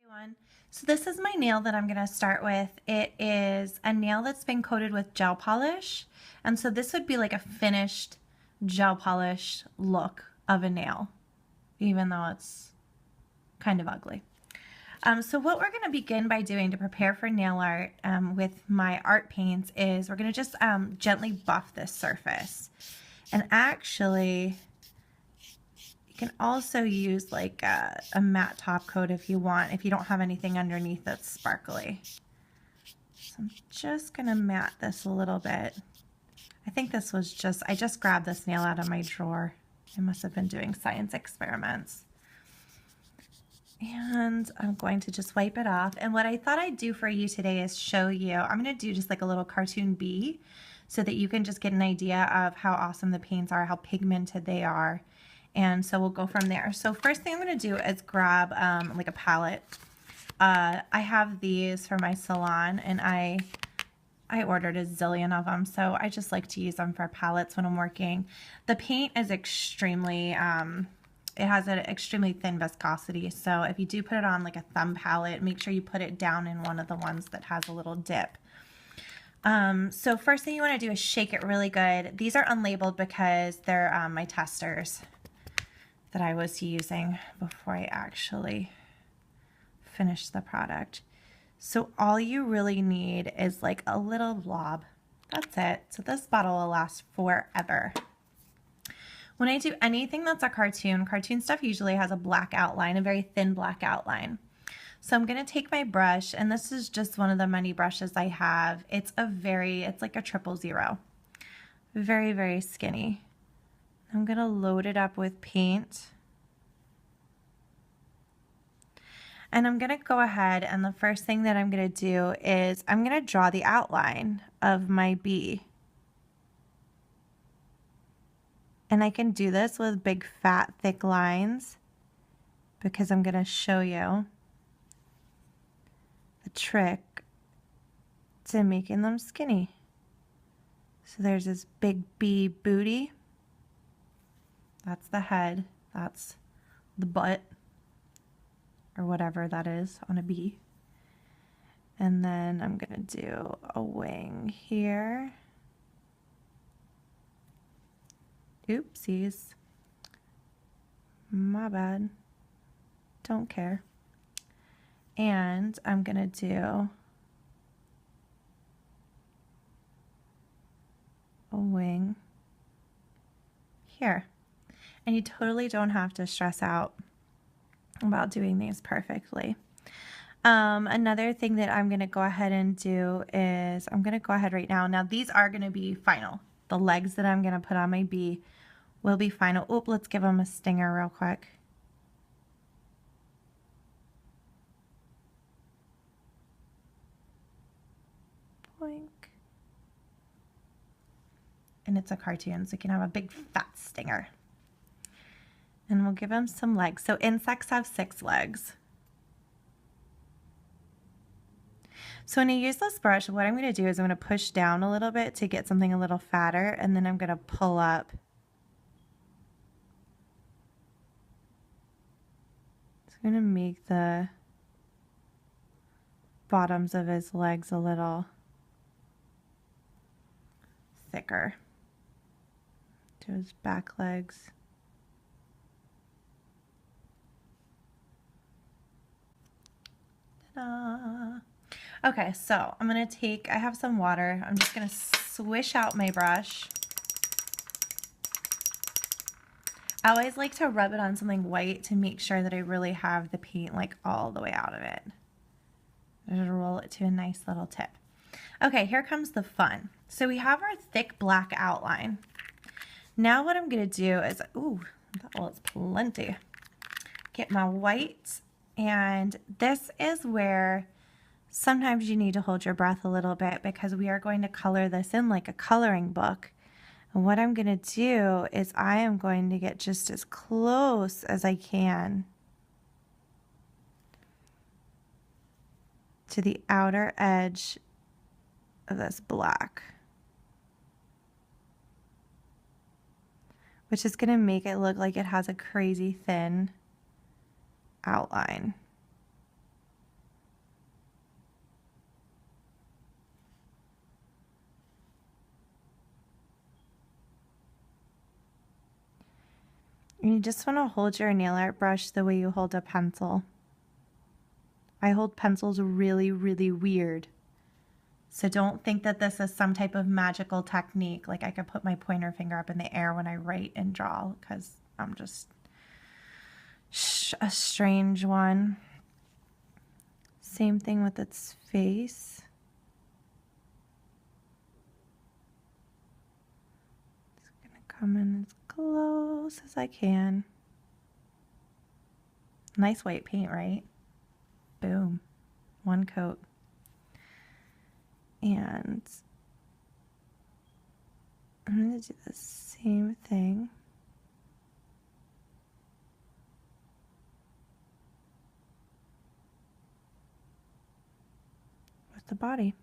Everyone. So this is my nail that I'm going to start with. It is a nail that's been coated with gel polish. And so this would be like a finished gel polish look of a nail, even though it's kind of ugly. So what we're going to begin by doing to prepare for nail art with my art paints is we're going to just gently buff this surface. And actually, you can also use like a matte top coat if you want, if you don't have anything underneath that's sparkly. So I'm just going to matte this a little bit. I think this was just, I just grabbed this nail out of my drawer. I must have been doing science experiments. And I'm going to just wipe it off. And what I thought I'd do for you today is show you, I'm going to do just like a little cartoon bee so that you can just get an idea of how awesome the paints are, how pigmented they are. And so we'll go from there. So first thing I'm going to do is grab like a palette. I have these for my salon, and I ordered a zillion of them, so I just like to use them for palettes when I'm working. The paint is extremely, it has an extremely thin viscosity, so if you do put it on like a thumb palette, make sure you put it down in one of the ones that has a little dip. So first thing you want to do is shake it really good. These are unlabeled because they're my testers that I was using before I actually finished the product. So all you really need is like a little blob. That's it. So this bottle will last forever. When I do anything that's a cartoon stuff usually has a black outline, a very thin black outline. So I'm going to take my brush, and this is just one of the many brushes I have. It's like a 000. Very, very skinny. I'm going to load it up with paint. And I'm going to go ahead, and the first thing that I'm going to do is I'm going to draw the outline of my bee. And I can do this with big, fat, thick lines because I'm going to show you the trick to making them skinny. So there's this big bee booty. That's the head. That's the butt, or whatever that is on a bee. And then I'm going to do a wing here. Oopsies. My bad. Don't care. And I'm going to do a wing here. And you totally don't have to stress out about doing these perfectly. Another thing that I'm going to go ahead and do is I'm going to go ahead right now. Now these are going to be final. The legs that I'm going to put on my bee will be final. Oop, let's give them a stinger real quick. Boink. And it's a cartoon, so you can have a big fat stinger. And we'll give them some legs. So insects have 6 legs. So when you use this brush, what I'm going to do is I'm going to push down a little bit to get something a little fatter, and then I'm going to pull up. So I'm going to make the bottoms of his legs a little thicker. To his back legs. Ta-da! Okay, so I'm going to take, I have some water. I'm just going to swish out my brush. I always like to rub it on something white to make sure that I really have the paint like all the way out of it. Just roll it to a nice little tip. Okay, here comes the fun. So we have our thick black outline. Now what I'm going to do is, ooh, that was plenty. Get my white, and this is where sometimes you need to hold your breath a little bit because we are going to color this in like a coloring book. And what I'm going to do is I am going to get just as close as I can to the outer edge of this black, which is going to make it look like it has a crazy thin outline. You just want to hold your nail art brush the way you hold a pencil. I hold pencils really, really weird. So don't think that this is some type of magical technique. Like I could put my pointer finger up in the air when I write and draw because I'm just a strange one. Same thing with its face. Just gonna come in as close as I can. Nice white paint, right? Boom. One coat. And I'm going to do the same thing. With the body.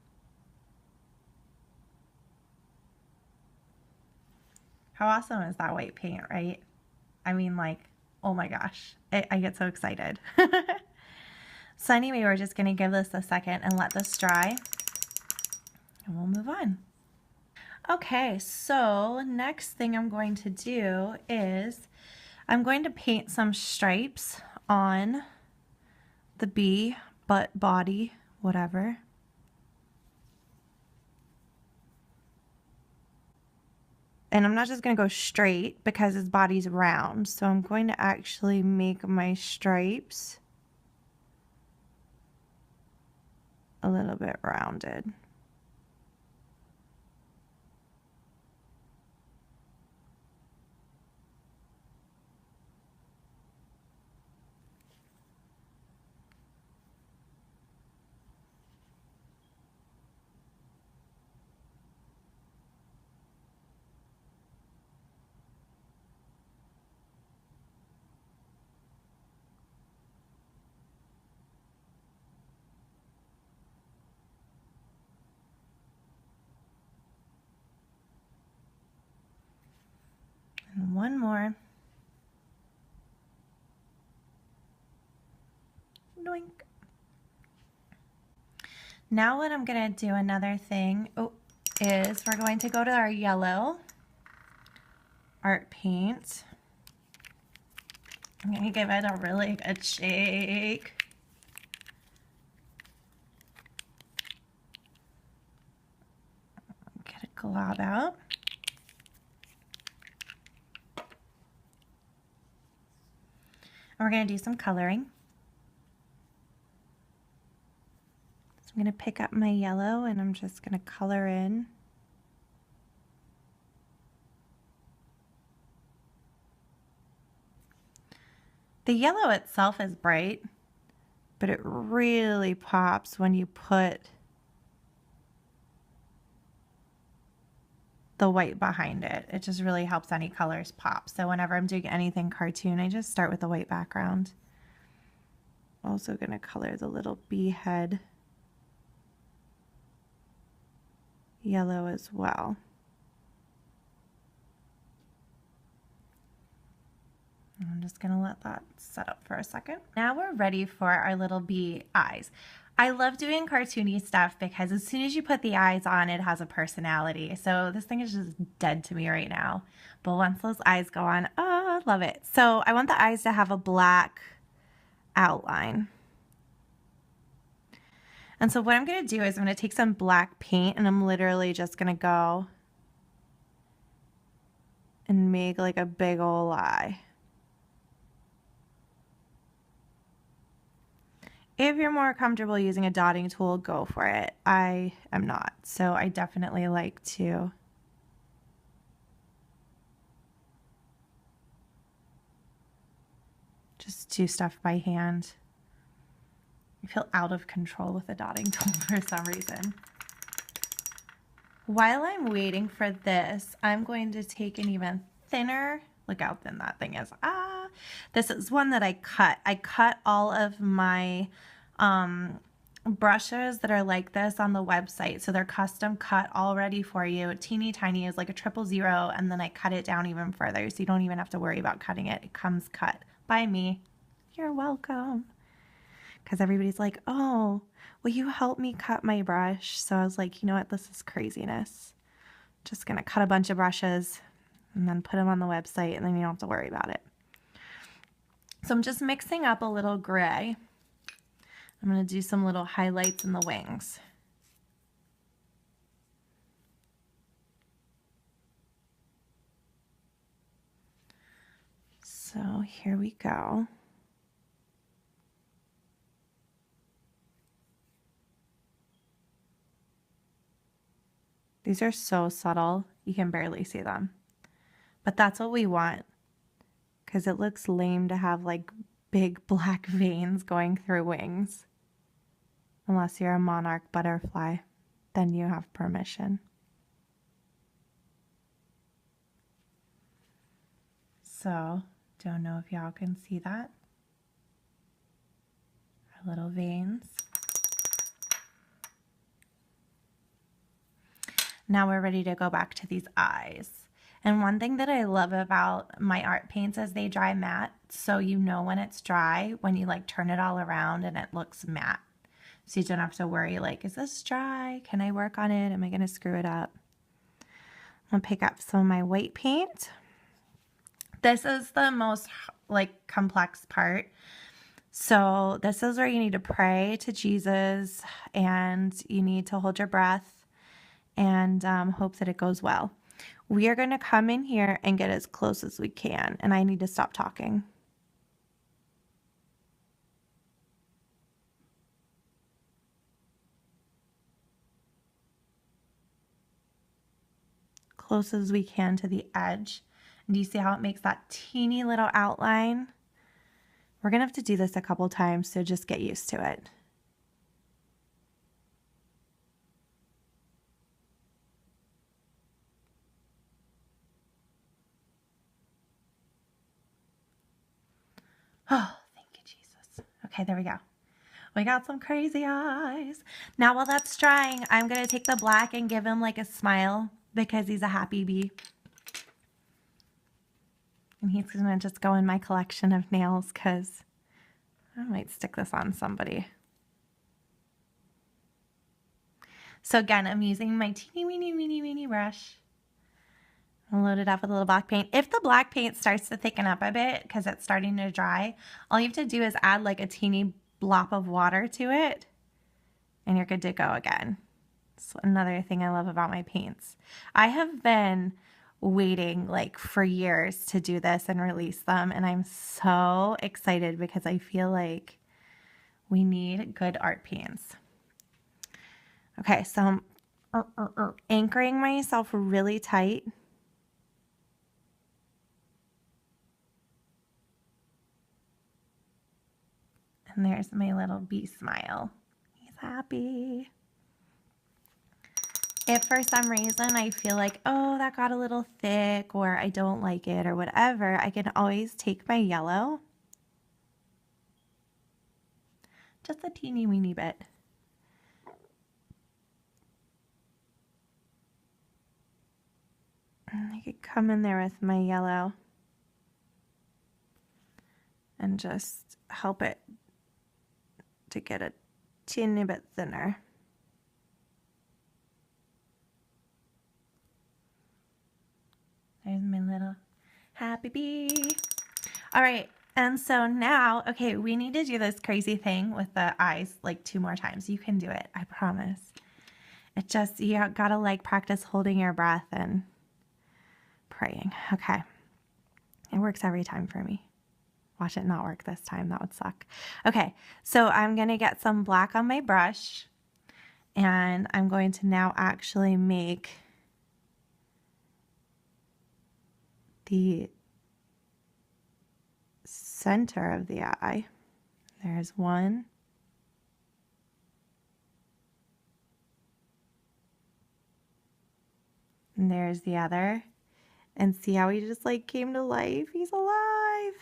How awesome is that white paint, right? I mean, like, oh my gosh, I get so excited. So anyway, we're just going to give this a second and let this dry. And we'll move on. Okay, so next thing I'm going to do is I'm going to paint some stripes on the bee, butt, body, whatever. And I'm not just going to go straight because his body's round. So I'm going to actually make my stripes a little bit rounded. And one more. Doink. Now what I'm going to do another thing is we're going to go to our yellow art paint. I'm going to give it a really good shake. Get a glob out. And we're going to do some coloring. So I'm going to pick up my yellow and I'm just going to color in. The yellow itself is bright, but it really pops when you put the white behind it. It just really helps any colors pop. So whenever I'm doing anything cartoon, I just start with a white background. Also going to color the little bee head yellow as well. I'm just going to let that set up for a second. Now we're ready for our little bee eyes. I love doing cartoony stuff because as soon as you put the eyes on, it has a personality. So this thing is just dead to me right now. But once those eyes go on, oh, I love it. So I want the eyes to have a black outline. And so what I'm going to do is I'm going to take some black paint and I'm literally just going to go and make like a big old eye. If you're more comfortable using a dotting tool, go for it. I am not, so I definitely like to just do stuff by hand. I feel out of control with a dotting tool for some reason. While I'm waiting for this, I'm going to take an even thinner, look how thin that thing is. This is one that I cut. I cut all of my brushes that are like this on the website. So they're custom cut already for you. Teeny tiny is like a 000, and then I cut it down even further so you don't even have to worry about cutting it. It comes cut by me. You're welcome. Because everybody's like, oh, will you help me cut my brush? So I was like, you know what? This is craziness. Just going to cut a bunch of brushes and then put them on the website and then you don't have to worry about it. So I'm just mixing up a little gray. I'm going to do some little highlights in the wings. So here we go. These are so subtle, you can barely see them. But that's what we want, because it looks lame to have like big black veins going through wings. Unless you're a monarch butterfly, then you have permission. So, don't know if y'all can see that. Our little veins. Now we're ready to go back to these eyes. And one thing that I love about my art paints is they dry matte, so you know when it's dry when you like turn it all around and it looks matte. So you don't have to worry like, is this dry? Can I work on it? Am I gonna screw it up? I'm gonna pick up some of my white paint. This is the most like complex part. So this is where you need to pray to Jesus and you need to hold your breath and hope that it goes well. We are going to come in here and get as close as we can, and I need to stop talking. Close as we can to the edge. And do you see how it makes that teeny little outline? We're going to have to do this a couple times, so just get used to it. Oh, thank you, Jesus. Okay, there we go. We got some crazy eyes. Now while that's drying, I'm going to take the black and give him like a smile because he's a happy bee. And he's going to just go in my collection of nails because I might stick this on somebody. So again, I'm using my teeny weeny brush. I'll load it up with a little black paint. If the black paint starts to thicken up a bit because it's starting to dry, all you have to do is add like a teeny blop of water to it and you're good to go again. It's another thing I love about my paints. I have been waiting like for years to do this and release them, and I'm so excited because I feel like we need good art paints. Okay, so I'm anchoring myself really tight. And there's my little bee smile. He's happy. If for some reason I feel like, oh, that got a little thick or I don't like it or whatever, I can always take my yellow. Just a teeny weeny bit. And I could come in there with my yellow and just help it to get a teeny bit thinner. There's my little happy bee. All right, and so now, okay, we need to do this crazy thing with the eyes like 2 more times. You can do it, I promise. It just, you gotta like practice holding your breath and praying. Okay, it works every time for me. Watch it not work this time, that would suck. Okay, so I'm gonna get some black on my brush and I'm going to now actually make the center of the eye. There's one. And there's the other. And see how he just like came to life? He's alive.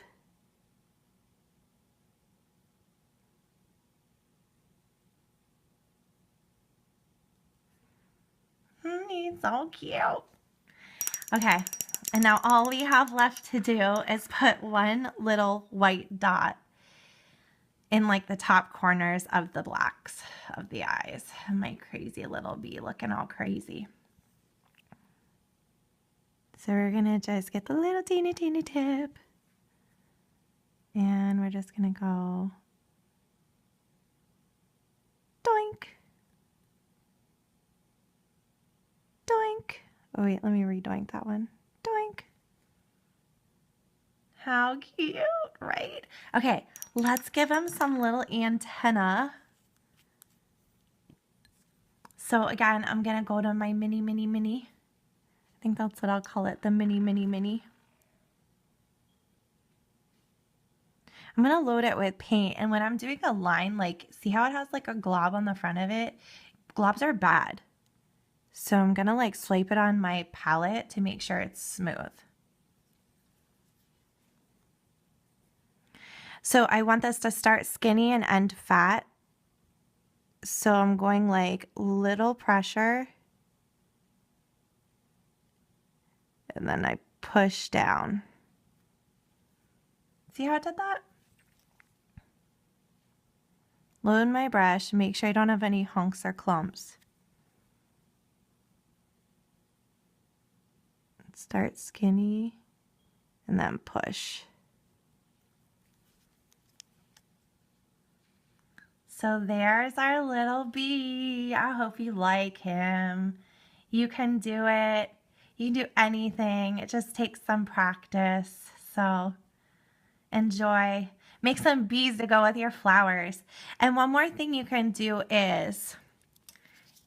He's so cute. Okay, and now all we have left to do is put one little white dot in like the top corners of the blacks of the eyes. My crazy little bee looking all crazy. So we're gonna just get the little teeny tip. And we're just going to go doink, doink. Oh wait, let me redoink that one. Doink. How cute, right? Okay, let's give him some little antenna. So again, I'm gonna go to my mini. I think that's what I'll call it, the mini. I'm gonna load it with paint, and when I'm doing a line, like, see how it has like a glob on the front of it? Globs are bad. So I'm gonna like swipe it on my palette to make sure it's smooth. So I want this to start skinny and end fat. So I'm going like little pressure. And then I push down. See how I did that? Load my brush, make sure I don't have any hunks or clumps. Start skinny and then push. So there's our little bee. I hope you like him. You can do it. You can do anything. It just takes some practice. So enjoy. Make some bees to go with your flowers. And one more thing you can do is,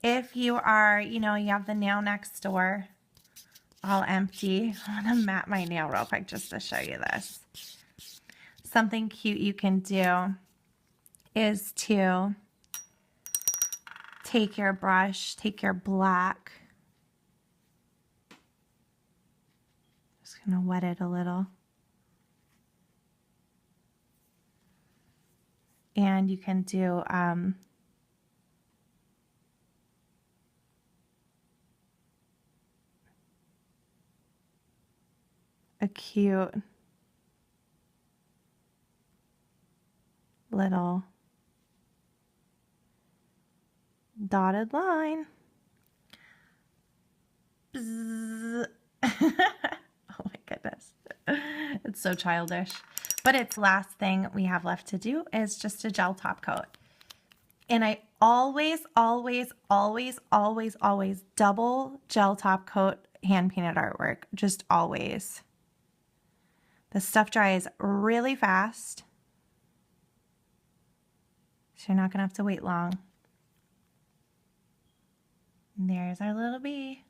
if you are, you have the nail next door all empty. I'm going to map my nail real quick just to show you this. Something cute you can do is to take your brush, take your black. Just going to wet it a little. And you can do a cute little dotted line. Bzz. Oh my goodness. It's so childish. But it's last thing we have left to do is just a gel top coat. And I always double gel top coat hand painted artwork. Just always. The stuff dries really fast, so you're not going to have to wait long. And there's our little bee.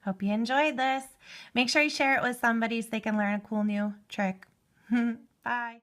Hope you enjoyed this. Make sure you share it with somebody so they can learn a cool new trick. Bye.